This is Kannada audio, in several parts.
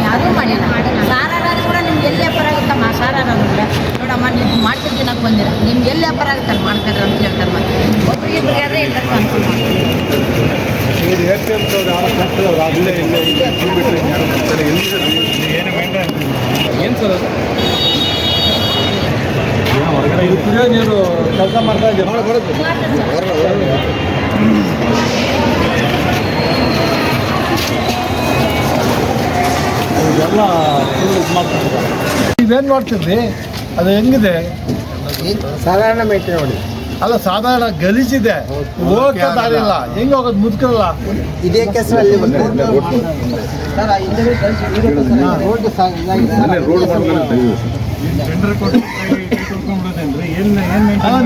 ಯಾರೂ ಮಾಡಿಲ್ಲ. ಸಾರಾದ್ರೂ ಕೂಡ ನಿಮ್ಗೆ ಎಲ್ಲಿ ವ್ಯಾಪಾರ ಆಗುತ್ತಮ್ಮ? ಸಾರಾದ್ರೆ ನೋಡಮ್ಮ ನೀವು ಮಾಡ್ಕೊಂಡು ತಿನ್ನಕ್ಕೆ ಬಂದಿರ, ನಿಮ್ಗೆ ಎಲ್ಲಿ ವ್ಯಾಪಾರ ಆಗುತ್ತಲ್ಲ ಮಾಡ್ಕೊಂಡ್ರೆ ಅಂತ ಹೇಳ್ತಾರೆ. ಮತ್ತೆ ಒಬ್ಬರಿಗೆ ಬೇಕಾದ್ರೆ ಎಲ್ಲರಿಗೂ ಅನುಕೂಲ ಏನು ಸರ್ ಹೊರಗಡೆ ಕುಡಿಯೋ ನೀರು ಕೆಲಸ ಮಾಡ್ತಾ ಇದ್ದೀವಿ. ಇದೆಲ್ಲ ಇದೇನು ನೋಡ್ತಿದ್ರಿ? ಅದು ಹೆಂಗಿದೆ? ಸಾಧಾರಣ ಮೇಕೆ ನೋಡಿ. ಅಲ್ಲ, ಸಾಧಾರಣ ಗಲೀಜಿದೆ, ಹೋಗಕ್ಕೆ ದಾರಿ ಇಲ್ಲ. ಹೆಂಗೆ ಹೋಗೋದು? ಮುದ್ಕರಲ್ಲ. ಇದೇ ಕೆಸರಲ್ಲಿ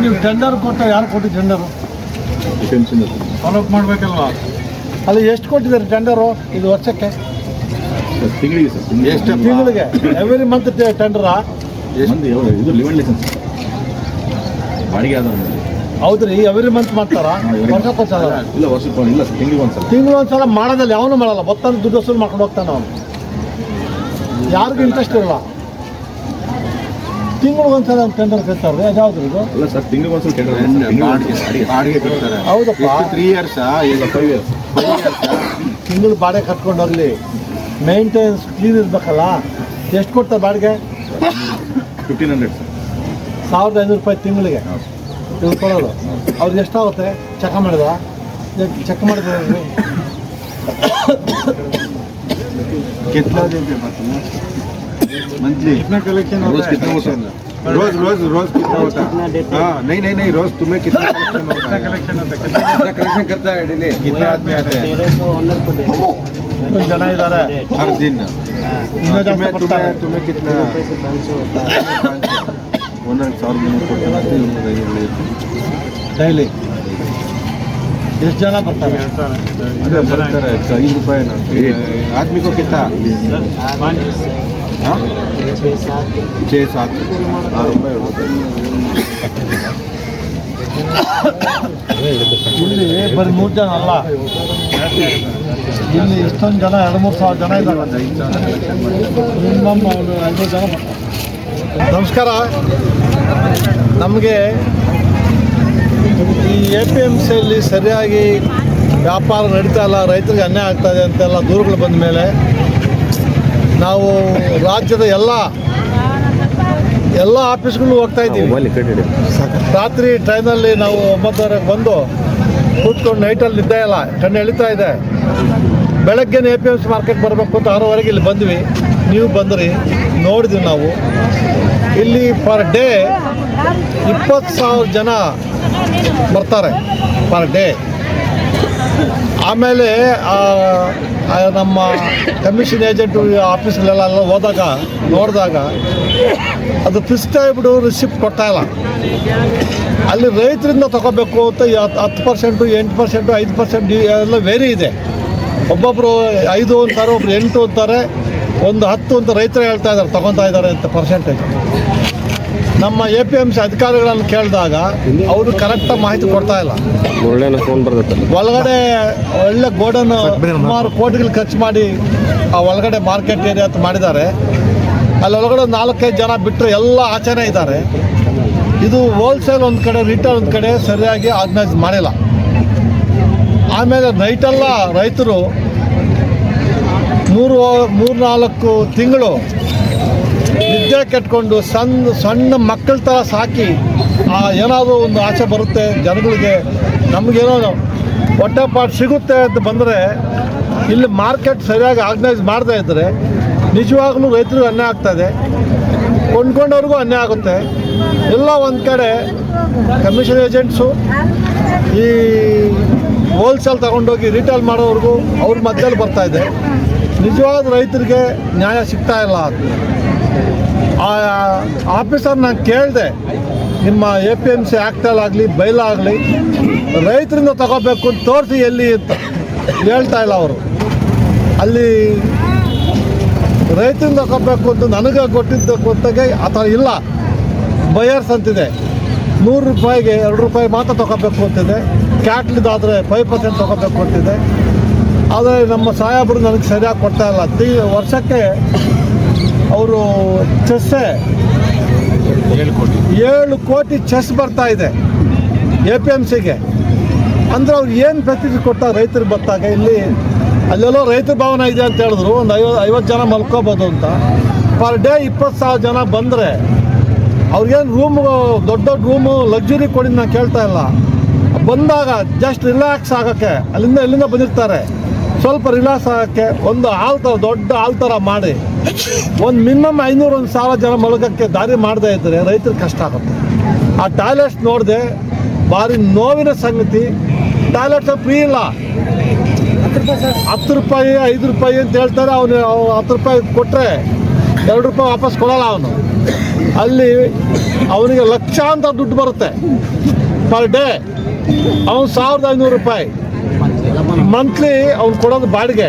ನೀವು ಟೆಂಡರ್ ಕೊಟ್ಟ ಯಾರು ಕೊಟ್ಟು ಟೆಂಡರು ಫಾಲೋಅಪ್ ಮಾಡ್ಬೇಕಲ್ವಾ? ಅಲ್ಲ, ಎಷ್ಟು ಕೊಟ್ಟಿದ್ದಾರೆ ಟೆಂಡರು ಇದು ವರ್ಷಕ್ಕೆ? ತಿಂಗಳಿಗೆ ತಿಂಗಳಿಗೆ ಎವ್ರಿ ಮಂತ್ ಟೆಂಡರಾ? ಬಾಡಿಗೆ ಹೌದ್ರಿ, ಎವ್ರಿ ಮಂತ್ ಮಾಡ್ತಾರಾ? ವರ್ಷಕ್ಕೊಂದ್ಸಲ? ಇಲ್ಲ, ವರ್ಷಕ್ಕೆ ತಿಂಗಳಿಗೆ ಒಂದ್ಸಲ ಮಾಡೋದಲ್ಲಿ ಅವನು ಮಾಡಲ್ಲ. ಗೊತ್ತಾದ್ರೆ ದುಡ್ಡು ವಸೂಲು ಮಾಡ್ಕೊಂಡು ಹೋಗ್ತಾನೆ ಅವನು. ಯಾರಿಗೂ ಇಂಟ್ರೆಸ್ಟ್ ಇರಲ್ಲ. ತಿಂಗಳಿಗೊಂದ್ಸಲ ಟೆಂಡರ್ ಕಟ್ತಾರೆ. ಅದ್ಯಾವ್ದು ಇದು? ಅಲ್ಲ ಸರ್, ತಿಂಗಳಿಗೆ ಒಂದ್ಸಲ ಬಾಡಿಗೆ ಕೊಡ್ತಾರೆ. ಹೌದಪ್ಪ, 3 years 5 years ತಿಂಗಳು ಬಾಡಿಗೆ ಕಟ್ಕೊಂಡು ಹೋಗ್ಲಿ, ಮೇಂಟೆನೆನ್ಸ್ ಕ್ಲೀನ್ ಇರ್ಬೇಕಲ್ಲ. ಎಷ್ಟು ಕೊಡ್ತಾರೆ ಬಾಡಿಗೆ? 1500 ಸರ್. 1500 ರೂಪಾಯಿ ತಿಂಗಳಿಗೆ ತಿಳ್ಕೊಳ್ಳೋದು. ಅವ್ರಿಗೆ ಎಷ್ಟಾಗುತ್ತೆ? ಚೆಕ್ ಮಾಡಿದ? ಚೆಕ್ ಮಾಡಿದ್ರೆ कितना दिन पे मंथली कितना कलेक्शन रोज कितना होता है? रोज कितना होता है? हाँ, नहीं रोज तुम्हें कितना कलेक्शन होता है? कितना कलेक्शन करता है डेली? कितना आदमी आते हैं? ಜನ ಇದ್ದಾರೆ हर दिन। तुम्हें कितना? 1,500 ಡೈಲಿ ಎಷ್ಟು ಜನ ಬರ್ತಾರೆ? ಬರ್ತಾರೆ 5 ರೂಪಾಯಿ आदमी को कितना? 6-7 ರೂಪಾಯಿ ಇಲ್ಲಿ ಬರೀ 3 ಜನ ಅಲ್ಲ, ಇಲ್ಲಿ ಇಷ್ಟೊಂದು ಜನ 2-3 ಸಾವಿರ ಜನ ಇದ್ದಾರೆ. ಮಿನಿಮಮ್ 500 ಜನ ಬರ್ತಾರೆ. ನಮಸ್ಕಾರ. ನಮಗೆ ಈ APMCಯಲ್ಲಿ ಸರಿಯಾಗಿ ವ್ಯಾಪಾರ ನಡೀತಾ ಇಲ್ಲ, ರೈತರಿಗೆ ಅನ್ಯಾಯ ಆಗ್ತಾಯಿದೆ ಅಂತೆಲ್ಲ ದೂರುಗಳು ಬಂದ ಮೇಲೆ ನಾವು ರಾಜ್ಯದ ಎಲ್ಲ ಆಫೀಸ್ಗಳು ಹೋಗ್ತಾ ಇದ್ದೀವಿ. ರಾತ್ರಿ ಟ್ರೈನಲ್ಲಿ ನಾವು 9:30ಕ್ಕೆ ಬಂದು ಕೂತ್ಕೊಂಡು ನೈಟಲ್ಲಿ ನಿದ್ದೆ ಇಲ್ಲ, ಕಣ್ಣು ಎಳಿತಾ ಇದೆ. ಬೆಳಗ್ಗೆ APMC ಮಾರ್ಕೆಟ್ ಬರಬೇಕು ಅಂತ 6:30ಗೆ ಇಲ್ಲಿ ಬಂದ್ವಿ. ನೀವು ಬಂದ್ರಿ, ನೋಡಿದ್ವಿ ನಾವು. ಇಲ್ಲಿ ಪರ್ ಡೇ 20,000 ಜನ ಬರ್ತಾರೆ ಪರ್ ಡೇ. ಆಮೇಲೆ ನಮ್ಮ ಕಮಿಷನ್ ಏಜೆಂಟು ಆಫೀಸ್ಗಳೆಲ್ಲ ನೋಡಿದಾಗ ಅದು ಪ್ರಿಸ್ಕ್ರೈಬ್ಡು ರಿಸಿಪ್ಟ್ ಕೊಡ್ತಾಯಿಲ್ಲ. ಅಲ್ಲಿ ರೈತರಿಂದ ತೊಗೋಬೇಕು ಅಂತ 10%, 8%, 5% ಎಲ್ಲ ವೇರಿ ಇದೆ. ಒಬ್ಬೊಬ್ಬರು 5 ಅಂತಾರೆ, ಒಬ್ರು 8 ಅಂತಾರೆ, ಒಂದು 10 ಅಂತ ರೈತರು ಹೇಳ್ತಾ ಇದ್ದಾರೆ ತೊಗೊತಾ ಇದ್ದಾರೆ ಅಂತ ಪರ್ಸೆಂಟೇಜ್. ನಮ್ಮ APMC ಅಧಿಕಾರಿಗಳನ್ನು ಕೇಳಿದಾಗ ಅವರು ಕರೆಕ್ಟಾಗಿ ಮಾಹಿತಿ ಕೊಡ್ತಾ ಇಲ್ಲ. ಒಳಗಡೆ ಒಳ್ಳೆ ಗೋಡನ್ ಸುಮಾರು ಕೋಟಿಗಳು ಖರ್ಚು ಮಾಡಿ ಆ ಒಳಗಡೆ ಮಾರ್ಕೆಟ್ ಏರಿಯಾ ಅಂತ ಮಾಡಿದ್ದಾರೆ. ಅಲ್ಲಿ ಒಳಗಡೆ 4-5 ಜನ ಬಿಟ್ಟರೆ ಎಲ್ಲ ಆಚೆನೇ ಇದ್ದಾರೆ. ಇದು ಹೋಲ್ಸೇಲ್ ಒಂದು ಕಡೆ, ರಿಟೇಲ್ ಒಂದು ಕಡೆ ಸರಿಯಾಗಿ ಆರ್ಗನೈಸ್ ಮಾಡಿಲ್ಲ. ಆಮೇಲೆ ನೈಟೆಲ್ಲ ರೈತರು 3-4 ತಿಂಗಳು ನಿದ್ದೆ ಕೆಟ್ಕೊಂಡು ಸಣ್ಣ ಮಕ್ಕಳ ಥರ ಸಾಕಿ ಏನಾದರೂ ಒಂದು ಆಸೆ ಬರುತ್ತೆ ಜನಗಳಿಗೆ. ನಮಗೇನೋ ಹೊಟ್ಟೆಪಾಡು ಸಿಗುತ್ತೆ ಅಂತ ಬಂದರೆ ಇಲ್ಲಿ ಮಾರ್ಕೆಟ್ ಸರಿಯಾಗಿ ಆರ್ಗನೈಸ್ ಮಾಡದೇ ಇದ್ದರೆ ನಿಜವಾಗ್ಲೂ ರೈತರಿಗೂ ಅನ್ಯಾಯ ಆಗ್ತಾಯಿದೆ, ಕೊಂಡ್ಕೊಂಡವ್ರಿಗೂ ಅನ್ಯಾಯ ಆಗುತ್ತೆ. ಎಲ್ಲ ಒಂದು ಕಡೆ ಕಮಿಷನ್ ಏಜೆಂಟ್ಸು ಈ ಹೋಲ್ಸೇಲ್ ತಗೊಂಡೋಗಿ ರಿಟೇಲ್ ಮಾಡೋವ್ರಿಗೂ ಅವ್ರ ಮಧ್ಯದಲ್ಲಿ ಬರ್ತಾಯಿದೆ. ನಿಜವಾದ ರೈತರಿಗೆ ನ್ಯಾಯ ಸಿಗ್ತಾ ಇಲ್ಲ. ಆ ಆಫೀಸರ್ ನಾನು ಕೇಳಿದೆ, ನಿಮ್ಮ APMC ಆ್ಯಕ್ಟಲ್ಲಾಗಲಿ ಬೈಲಾಗಲಿ ರೈತರಿಂದ ತಗೋಬೇಕು ಅಂತ ತೋರಿಸಿ ಎಲ್ಲಿ ಅಂತ ಹೇಳ್ತಾ ಇಲ್ಲ ಅವರು. ಅಲ್ಲಿ ರೈತರಿಂದ ತಗೋಬೇಕು ಅಂತ ನನಗೆ ಕೊಟ್ಟಿದ್ದ ಗೊತ್ತಾಗೆ ಆ ಥರ ಇಲ್ಲ. ಬಯರ್ಸ್ ಅಂತಿದೆ, 100 ರೂಪಾಯಿಗೆ 2 ರೂಪಾಯಿ ಮಾತ್ರ ತಗೋಬೇಕು ಅಂತಿದೆ. ಕ್ಯಾಟ್ಲಿದಾದರೆ 5% ತಗೋಬೇಕು ಅಂತಿದೆ. ಆದರೆ ನಮ್ಮ ಸಾಹೇಬರು ನನಗೆ ಸರಿಯಾಗಿ ಕೊಡ್ತಾ ಇಲ್ಲ. ವರ್ಷಕ್ಕೆ ಅವರು ಚೆಸ್ಸೇ 7 ಕೋಟಿ ಚೆಸ್ ಬರ್ತಾ ಇದೆ APMCಗೆ. ಅಂದರೆ ಅವ್ರು ಏನು ಫೆಸಿಲಿಟಿ ಕೊಡ್ತಾರೆ ರೈತರಿಗೆ ಬರ್ತಾಗ. ಇಲ್ಲಿ ಅಲ್ಲೆಲ್ಲೋ ರೈತರ ಭವನ ಇದೆ ಅಂತ ಹೇಳಿದ್ರು, ಒಂದು 50 ಜನ ಮಲ್ಕೋಬೋದು ಅಂತ. ಪರ್ ಡೇ 20,000 ಜನ ಬಂದರೆ ಅವ್ರಿಗೇನು ರೂಮು, ದೊಡ್ಡ ದೊಡ್ಡ ರೂಮು ಲಕ್ಸುರಿ ಕೊಡಿ ನಾನು ಕೇಳ್ತಾ ಇಲ್ಲ. ಬಂದಾಗ ಜಸ್ಟ್ ರಿಲ್ಯಾಕ್ಸ್ ಆಗೋಕ್ಕೆ ಇಲ್ಲಿಂದ ಬಂದಿರ್ತಾರೆ. ಸ್ವಲ್ಪ ರಿಲ್ಯಾಕ್ಸ್ ಆಗೋಕ್ಕೆ ಒಂದು ಹಾಲ್ ಥರ, ದೊಡ್ಡ ಹಾಲ್ ಥರ ಮಾಡಿ ಒಂದು ಮಿನಿಮಮ್ 500-1,000 ಜನ ಮಲಗೋಕ್ಕೆ ದಾರಿ ಮಾಡದೇ ಇದ್ದರೆ ರೈತರಿಗೆ ಕಷ್ಟ ಆಗುತ್ತೆ. ಆ ಟಾಯ್ಲೆಟ್ಸ್ ನೋಡಿದೆ, ಭಾರಿ ನೋವಿನ ಸಂಗತಿ. ಟಾಯ್ಲೆಟ್ಸ್ ಫ್ರೀ ಇಲ್ಲ, 10 ರೂಪಾಯಿ 5 ರೂಪಾಯಿ ಅಂತ ಹೇಳ್ತಾರೆ. ಅವನು 10 ರೂಪಾಯಿ ಕೊಟ್ಟರೆ 2 ರೂಪಾಯಿ ವಾಪಸ್ ಕೊಡೋಲ್ಲ ಅವನು. ಅಲ್ಲಿ ಅವನಿಗೆ ಲಕ್ಷಾಂತರ ದುಡ್ಡು ಬರುತ್ತೆ ಪರ್ ಡೇ. ಅವನು 1,500 ರೂಪಾಯಿ ಮಂತ್ಲಿ ಅವ್ನು ಕೊಡೋದು ಬಾಡಿಗೆ.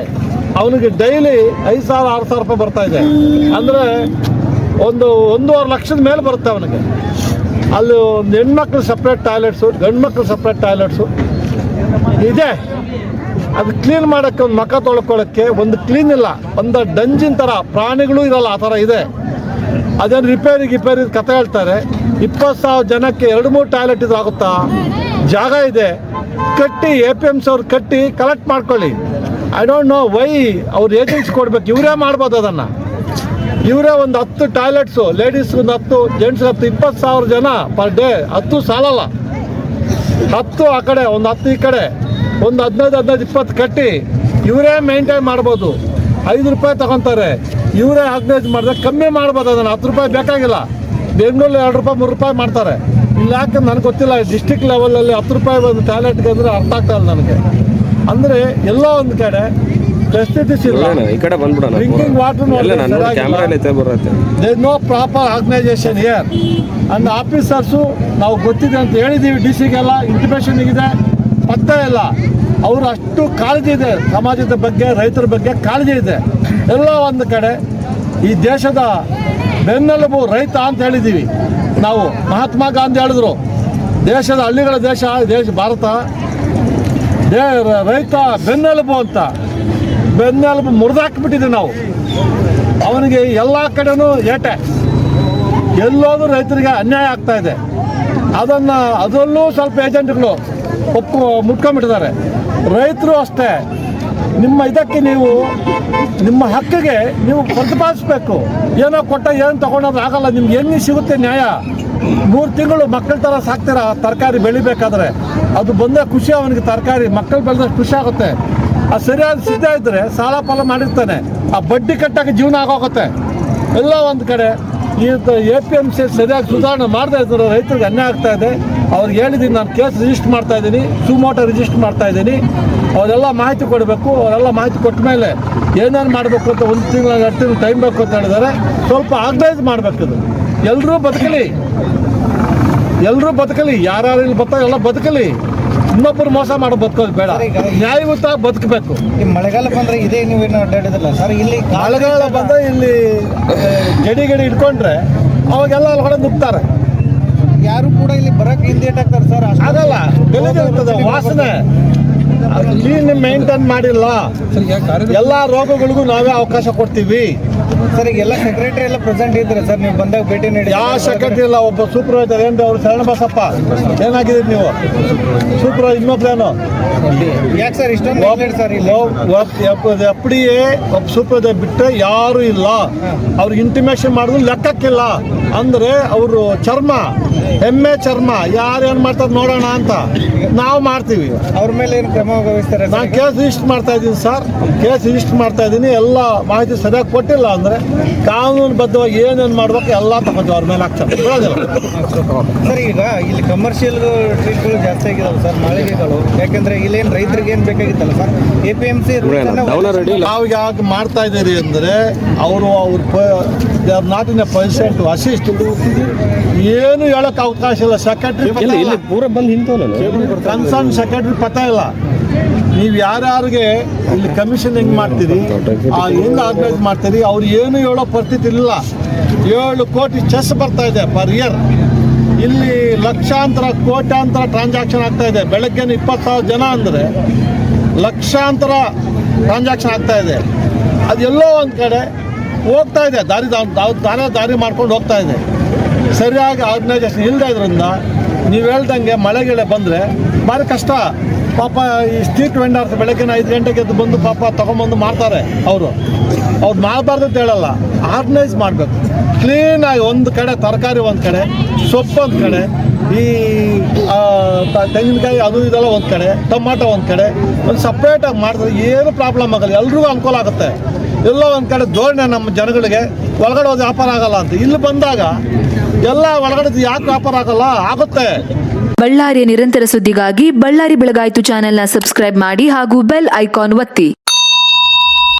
ಅವನಿಗೆ ಡೈಲಿ 5,000-6,000 ರೂಪಾಯಿ ಬರ್ತಾ ಇದೆ. ಅಂದರೆ 1.5 ಲಕ್ಷದ ಮೇಲೆ ಬರುತ್ತೆ ಅವನಿಗೆ. ಅಲ್ಲಿ ಒಂದು ಹೆಣ್ಮಕ್ಳು ಸಪ್ರೇಟ್ ಟಾಯ್ಲೆಟ್ಸು, ಗಂಡು ಮಕ್ಳು ಸಪ್ರೇಟ್ ಟಾಯ್ಲೆಟ್ಸು ಇದೆ. ಅದು ಕ್ಲೀನ್ ಮಾಡೋಕ್ಕೆ, ಒಂದು ಮಖ ತೊಳ್ಕೊಳ್ಳೋಕ್ಕೆ ಒಂದು ಕ್ಲೀನ್ ಇಲ್ಲ. ಒಂದು ಡಂಜಿನ್ ಥರ, ಪ್ರಾಣಿಗಳು ಇರಲ್ಲ ಆ ಥರ ಇದೆ. ಅದೇನು ರಿಪೇರಿ ಕತೆ ಹೇಳ್ತಾರೆ. 20,000 ಜನಕ್ಕೆ 2-3 ಟಾಯ್ಲೆಟ್ ಇದು ಆಗುತ್ತಾ? ಜಾಗ ಇದೆ, ಕಟ್ಟಿ APMC ಅವ್ರು ಕಟ್ಟಿ ಕಲೆಕ್ಟ್ ಮಾಡ್ಕೊಳ್ಳಿ. ಐ ಡೋಂಟ್ ನೋ ವೈ ಅವ್ರು ಏಜೆನ್ಸಿ ಕೊಡ್ಬೇಕು. ಇವರೇ ಮಾಡ್ಬೋದು ಅದನ್ನು. ಇವರೇ ಒಂದು 10 ಟಾಯ್ಲೆಟ್ಸು, ಲೇಡೀಸ್ ಒಂದು 10, ಜೆಂಟ್ಸ್ 10, 20,000 ಜನ ಪರ್ ಡೇ. 10 ಸಾಲಲ್ಲ, 10 ಆ ಕಡೆ, ಒಂದು 10 ಈ ಕಡೆ, ಒಂದು 15-20 ಕಟ್ಟಿ ಇವರೇ ಮೇಂಟೈನ್ ಮಾಡ್ಬೋದು. 5 ರೂಪಾಯಿ ತಗೊತಾರೆ. ಇವರೇ ಆರ್ಗನೈಸ್ ಮಾಡಿದ್ರೆ ಕಮ್ಮಿ ಮಾಡ್ಬೋದು ಅದನ್ನು. 10 ರೂಪಾಯಿ ಬೇಕಾಗಿಲ್ಲ. ಬೆಂಗಳೂರಲ್ಲಿ 2 ರೂಪಾಯಿ 3 ರೂಪಾಯಿ ಮಾಡ್ತಾರೆ. ಇಲ್ಲಿ ಯಾಕೆ ನನಗೆ ಗೊತ್ತಿಲ್ಲ. ಡಿಸ್ಟಿಕ್ ಲೆವೆಲಲ್ಲಿ 10 ರೂಪಾಯಿ ಒಂದು ಟಾಯ್ಲೆಟ್ಗೆ ಅಂದರೆ ಅರ್ಥ ಆಗ್ತಾ ಇಲ್ಲ ನನಗೆ. ಅಂದರೆ ಎಲ್ಲ ಒಂದು ಕಡೆ ಫೆಸಿಲಿಟೀಸ್ ಇಲ್ಲ. Drinking water no proper organisation here. And officers ನಾವು ಗೊತ್ತಿದೆ ಅಂತ ಹೇಳಿದ್ದೀವಿ, DC-ಗೆಲ್ಲ ಇಂಟಿಮೇಷನ್ ಇದೆ, ಪತ್ತೆ ಇಲ್ಲ. ಅವರು ಅಷ್ಟು ಕಾಳಜಿ ಇದೆ ಸಮಾಜದ ಬಗ್ಗೆ, ರೈತರ ಬಗ್ಗೆ ಕಾಳಜಿ ಇದೆ. ಎಲ್ಲ ಒಂದು ಕಡೆ ಈ ದೇಶದ ಬೆನ್ನೆಲುಬು ರೈತ ಅಂತ ಹೇಳಿದ್ದೀವಿ ನಾವು. ಮಹಾತ್ಮ ಗಾಂಧಿ ಹೇಳಿದ್ರು, ದೇಶದ ಹಳ್ಳಿಗಳ ದೇಶ ಭಾರತ, ರೈತ ಬೆನ್ನೆಲುಬು ಅಂತ. ಬೆನ್ನೆಲುಬು ಮುರಿದಾಕ್ಬಿಟ್ಟಿದ್ದೀವಿ ನಾವು. ಅವನಿಗೆ ಎಲ್ಲ ಕಡೆನೂ ಏಟೆ, ಎಲ್ಲೋದ್ರೂ ರೈತರಿಗೆ ಅನ್ಯಾಯ ಆಗ್ತಾ ಇದೆ. ಅದರಲ್ಲೂ ಸ್ವಲ್ಪ ಏಜೆಂಟ್ಗಳು ಮುಟ್ಕೊಂಡ್ಬಿಟ್ಟಿದ್ದಾರೆ. ರೈತರು ಅಷ್ಟೇ. ನಿಮ್ಮ ಇದಕ್ಕೆ ನೀವು, ನಿಮ್ಮ ಹಕ್ಕಿಗೆ ನೀವು ಪ್ರತಿಪಾದಿಸಬೇಕು. ಏನೋ ಕೊಟ್ಟ ಏನು ತಗೊಂಡೋದ್ರೆ ಆಗಲ್ಲ. ನಿಮ್ಗೆ ಎಲ್ಲಿ ಸಿಗುತ್ತೆ ನ್ಯಾಯ? 3 ತಿಂಗಳು ಮಕ್ಕಳ ಥರ ಸಾಕ್ತೀರ ತರಕಾರಿ ಬೆಳಿಬೇಕಾದ್ರೆ. ಅದು ಬಂದ ಖುಷಿ ಅವನಿಗೆ. ತರಕಾರಿ ಮಕ್ಕಳು ಬೆಳೆದಷ್ಟು ಖುಷಿ ಆಗುತ್ತೆ. ಅದು ಸರಿಯಾದ ಸಿದ್ಧ ಇದ್ದರೆ ಸಾಲ ಪಾಲ ಮಾಡಿರ್ತಾನೆ, ಆ ಬಡ್ಡಿ ಕಟ್ಟಕ್ಕೆ ಜೀವನ ಆಗೋಗುತ್ತೆ. ಎಲ್ಲ ಒಂದು ಕಡೆ ಈ APMC ಸರಿಯಾಗಿ ಸುಧಾರಣೆ ಮಾಡದೇ ಇದ್ದರೆ ರೈತರಿಗೆ ಅನ್ಯಾಯ ಆಗ್ತಾ ಇದೆ. ಅವ್ರಿಗೆ ಹೇಳಿದ್ದೀನಿ, ನಾನು ಕೇಸ್ ರಿಜಿಸ್ಟರ್ ಮಾಡ್ತಾ ಇದ್ದೀನಿ, ಸುಮೋಟೋ ರಿಜಿಸ್ಟರ್ ಮಾಡ್ತಾ ಇದ್ದೀನಿ. ಅವರೆಲ್ಲ ಮಾಹಿತಿ ಕೊಡಬೇಕು. ಅವರೆಲ್ಲ ಮಾಹಿತಿ ಕೊಟ್ಟ ಮೇಲೆ ಏನೇನು ಮಾಡಬೇಕು ಅಂತ 1 ತಿಂಗಳು 2 ತಿಂಗಳು ಟೈಮ್ ಬೇಕು ಅಂತ ಹೇಳಿದ್ದಾರೆ. ಸ್ವಲ್ಪ ಆರ್ಗನೈಸ್ ಮಾಡಬೇಕಿದು. ಎಲ್ಲರೂ ಬದುಕಲಿ, ಯಾರ್ಯಾರು ಇಲ್ಲಿ ಬರ್ತಾರೆ ಎಲ್ಲ ಬದುಕಲಿ. ಇನ್ನೊಬ್ಬರು ಮೋಸ ಮಾಡೋ ಬದುಕೋದು ಬೇಡ. ನ್ಯಾಯಯುತ ಬದುಕಬೇಕು. ಈ ಮಳೆಗಾಲ ಬಂದರೆ ಇದೇ ನೀವೇನು ಅಡ್ಡಾಡಿದಿಲ್ಲ ಸರ್? ಇಲ್ಲಿ ಮಳೆಗಾಲ ಬಂದರೆ ಇಲ್ಲಿ ಗಡಿ ಇಟ್ಕೊಂಡ್ರೆ ಅವಾಗೆಲ್ಲ ಹೊಡೆ ನುಗ್ತಾರೆ. ಯಾರು ಕೂಡ ಇಲ್ಲಿ ಬರೋಕ್ಕೆ ಹಿಂದೇಟ್ ಆಗ್ತಾರೆ ಸರ್. ಆಗಲ್ಲ, ಗಲೀಜು ಇರ್ತದೆ, ವಾಸನೆ. ಕ್ಲೀನ್ ಮೇಂಟೈನ್ ಮಾಡಿಲ್ಲ. ಎಲ್ಲ ರೋಗಗಳಿಗೂ ನಾವೇ ಅವಕಾಶ ಕೊಡ್ತೀವಿ. ಸರ್ ಈಗ ಎಲ್ಲ ಸೆಕ್ರೆಟರಿ ಎಲ್ಲ ಪ್ರೆಸೆಂಟ್ ಇದ್ರೆ ಸರ್ ನೀವು ಬಂದಾಗ ಭೇಟಿ ನೀಡಿ. ಯಾವ ಸೆಕ್ರೆಟರಿ ಇಲ್ಲ, ಒಬ್ಬ ಸೂಪರ್ವೈಸರ್ ಏನ್ರಿ ಅವ್ರು ಶರಣ ಬಸಪ್ಪ ಏನಾಗಿದ್ದೀರಿ ನೀವು ಸೂಪರ್ವೈಸರ್ ಇನ್ನೊಬ್ರೇನು ಯಾಕೆ ಸರ್ ಇಷ್ಟೊಂದು ಸರ್ ಇಲ್ಲಿ ಎಫ್ಡಿಎ ಒಬ್ಬ ಸೂಪರ್ವೈಸರ್ ಬಿಟ್ಟರೆ ಯಾರು ಇಲ್ಲ. ಅವ್ರಿಗೆ ಇಂಟಿಮೇಷನ್ ಮಾಡಿದ್ರು ಲೆಕ್ಕಕ್ಕಿಲ್ಲ. ಅಂದರೆ ಅವರು ಚರ್ಮ ಎಮ್ಮೆ ಚರ್ಮ ಯಾರೇನು ಮಾಡ್ತಾರೆ ನೋಡೋಣ ಅಂತ ನಾವು ಮಾಡ್ತೀವಿ. ಅವ್ರ ಮೇಲೆ ಏನು ಕ್ರಮ ವಹಿಸ್ತಾರೆ? ನಾನು ಕೇಸ್ ರಿಜಿಸ್ಟರ್ ಮಾಡ್ತಾ ಇದ್ದೀನಿ ಸರ್, ಕೇಸ್ ರಿಜಿಸ್ಟರ್ ಮಾಡ್ತಾ ಇದ್ದೀನಿ. ಎಲ್ಲ ಮಾಹಿತಿ ಸರಿಯಾಗಿ ಕೊಟ್ಟಿಲ್ಲ ಅಂದರೆ ಕಾನೂನುಬದ್ಧವಾಗಿ ಏನೇನು ಮಾಡ್ಬೇಕು ಎಲ್ಲ ತಗೊಂಡು ಅವ್ರ ಮೇಲೆ ಹಾಕ್ತಾರೆ. ಬಿಡೋದಿಲ್ಲ ಸರ್ ಈಗ ಇಲ್ಲಿ ಕಮರ್ಷಿಯಲ್ ಟ್ರೀಟ್ಗಳು ಜಾಸ್ತಿ ಆಗಿದಾವೆ ಸರ್, ಮಾಳಿಗೆಗಳು. ಯಾಕಂದ್ರೆ ಇಲ್ಲೇನು ರೈತರಿಗೆ ಏನು ಬೇಕಾಗಿತ್ತಲ್ಲ ಸರ್, APMC ನಾವು ಯಾಕೆ ಮಾಡ್ತಾ ಇದ್ದೀರಿ ಅಂದರೆ ಅವರು ಅವ್ರ ನಾಟಿನ ಪರ್ಸೆಂಟ್ ಅಸಿಸ್ಟ್ ಏನು ಹೇಳೋಕೆ ಅವಕಾಶ ಇಲ್ಲ. ಸೆಕ್ರೆಟ್ರಿ ಕನ್ಸರ್ನ್ ಸೆಕ್ರೆಟ್ರಿ ಪತ್ತ ಇಲ್ಲ. ನೀವು ಯಾರ್ಯಾರಿಗೆ ಇಲ್ಲಿ ಕಮಿಷನ್ ಹೆಂಗೆ ಮಾಡ್ತೀರಿ, ಹೆಂಗೆ ಆರ್ಗನೈಸ್ ಮಾಡ್ತೀರಿ, ಅವ್ರು ಏನು ಹೇಳೋ ಪರಿಸ್ಥಿತಿ ಇಲ್ಲ. 7 ಕೋಟಿ ಚೆಸ್ ಬರ್ತಾ ಇದೆ ಪರ್ ಇಯರ್. ಇಲ್ಲಿ ಲಕ್ಷಾಂತರ ಕೋಟ್ಯಾಂತರ ಟ್ರಾನ್ಸಾಕ್ಷನ್ ಆಗ್ತಾ ಇದೆ. ಬೆಳಗ್ಗೆ 20,000 ಜನ ಅಂದರೆ ಲಕ್ಷಾಂತರ ಟ್ರಾನ್ಸಾಕ್ಷನ್ ಆಗ್ತಾ ಇದೆ. ಅದೆಲ್ಲೋ ಒಂದು ಕಡೆ ಹೋಗ್ತಾ ಇದೆ, ದಾರಿ ಮಾಡ್ಕೊಂಡು ಹೋಗ್ತಾ ಇದೆ. ಸರಿಯಾಗಿ ಆರ್ಗನೈಸೇಷನ್ ಇಲ್ಲದೆ ಇದರಿಂದ ನೀವು ಹೇಳ್ದಂಗೆ ಮಳೆಗೆಳೆ ಬಂದರೆ ಭಾರಿ ಕಷ್ಟ. ಪಾಪ ಈ ಸ್ಟ್ರೀಟ್ ವೆಂಡರ್ಸ್ ಬೆಳಗ್ಗೆ 5 ಗಂಟೆಗೆ ಎದ್ದು ಬಂದು ಪಾಪ ತೊಗೊಂಬಂದು ಮಾಡ್ತಾರೆ. ಅವ್ರು ಮಾಡಬಾರ್ದು ಅಂತ ಹೇಳಲ್ಲ, ಆರ್ಗನೈಸ್ ಮಾಡಬೇಕು ಕ್ಲೀನಾಗಿ. ಒಂದು ಕಡೆ ತರಕಾರಿ, ಒಂದು ಕಡೆ ಸೊಪ್ಪು, ಒಂದು ಕಡೆ ಈ ತೆಂಗಿನಕಾಯಿ ಅದು ಇದೆಲ್ಲ ಒಂದು ಕಡೆ, ಟೊಮಾಟೊ ಒಂದು ಕಡೆ, ಒಂದು ಸಪ್ರೇಟಾಗಿ ಮಾಡಿದ್ರೆ ಏನು ಪ್ರಾಬ್ಲಮ್ ಆಗಲ್ಲ, ಎಲ್ರಿಗೂ ಅನುಕೂಲ ಆಗುತ್ತೆ. ಎಲ್ಲೋ ಒಂದು ಕಡೆ ಧೋರಣೆ ನಮ್ಮ ಜನಗಳಿಗೆ ಒಳಗಡೆ ಹೋದ ವ್ಯಾಪಾರ ಆಗಲ್ಲ ಅಂತ. ಇಲ್ಲಿ ಬಂದಾಗ ಎಲ್ಲ ಒಳಗಡೆ ಯಾಕೆ ವ್ಯಾಪಾರ ಆಗಲ್ಲ, ಆಗುತ್ತೆ. ಬಳ್ಳಾರಿಯ ನಿರಂತರ ಸುದ್ದಿಗಾಗಿ ಬಳ್ಳಾರಿ ಬೆಳಗಾಯಿತು ಚಾನೆಲ್ನ ಸಬ್ಸ್ಕ್ರೈಬ್ ಮಾಡಿ ಹಾಗೂ ಬೆಲ್ ಐಕಾನ್ ಒತ್ತಿ.